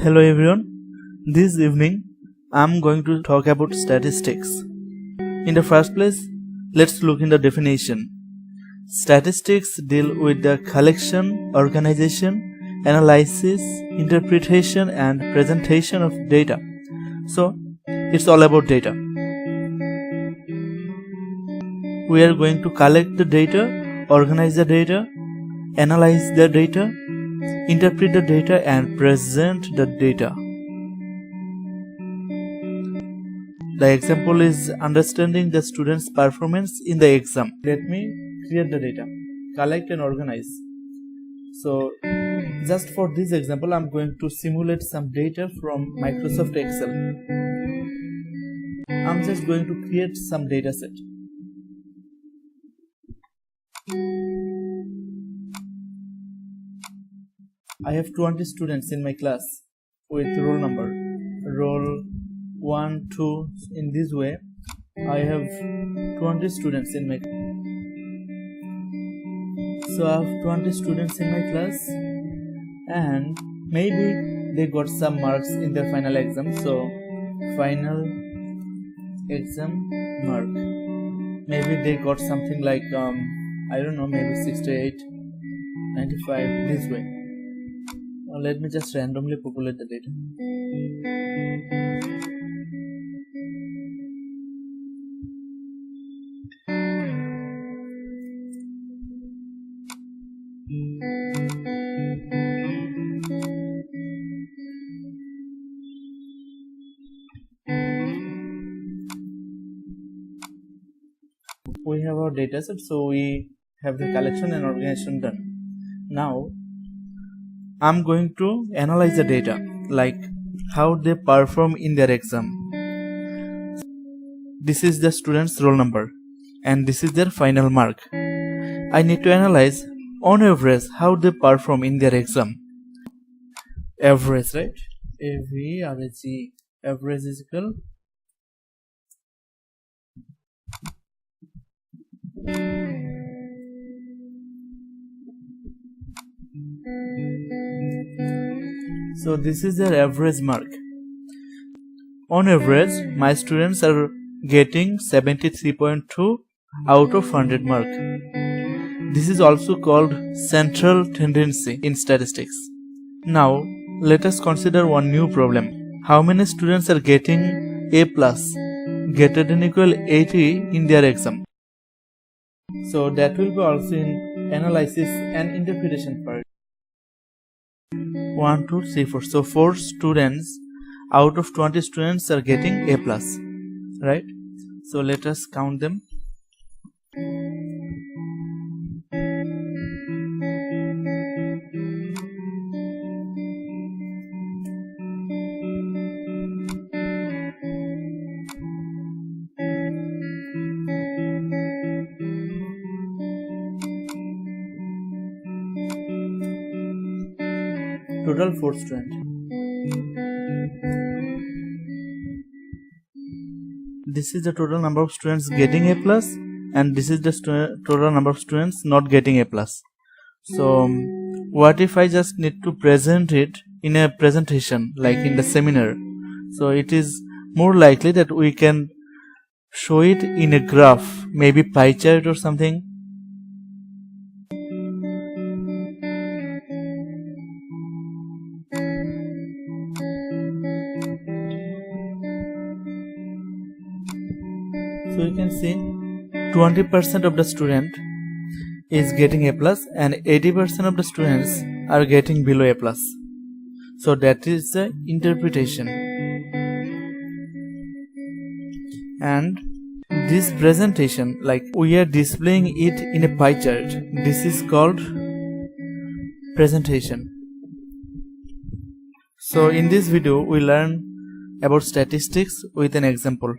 Hello everyone, this evening I am going to talk about statistics. In the first place, let's look in the definition. Statistics deal with the collection, organization, analysis, interpretation and presentation of data. So, it's all about data. We are going to collect the data, organize the data, analyze the data, interpret the data and present the data. The example is understanding the student's performance in the exam. Let me create the data, collect and organize. So just for this example, I'm going to simulate some data from Microsoft Excel. I'm just going to create some data set. I have 20 students in my class with roll number, roll 1, 2. In this way, I have 20 students in my class. So I have 20 students in my class, and maybe they got some marks in their final exam. So final exam mark. Maybe they got something like I don't know, maybe 68, 95. This way. Let me just randomly populate the data. We have our data set, so we have the collection and organization done. Now I'm going to analyze the data, like how they perform in their exam. This is the student's roll number and this is their final mark. I need to analyze on average how they perform in their exam. Average, right? A-V-R-A-G. Average is equal so this is their average mark. On average, my students are getting 73.2 out of 100 mark. This is also called central tendency in statistics. Now, let us consider one new problem. How many students are getting A+, greater than equal 80 in their exam? So that will be also in analysis and interpretation part. 1, 2, 3, 4. So 4 students out of 20 students are getting A+, right? So let us count them. Total 4 students. This is the total number of students getting A+, and this is the total number of students not getting A+. So what if I just need to present it in a presentation, like in the seminar? So it is more likely that we can show it in a graph, maybe pie chart or something. So you can see 20% of the student is getting A+ and 80% of the students are getting below A+. So that is the interpretation. And this presentation, like we are displaying it in a pie chart, this is called presentation. So in this video we learn about statistics with an example.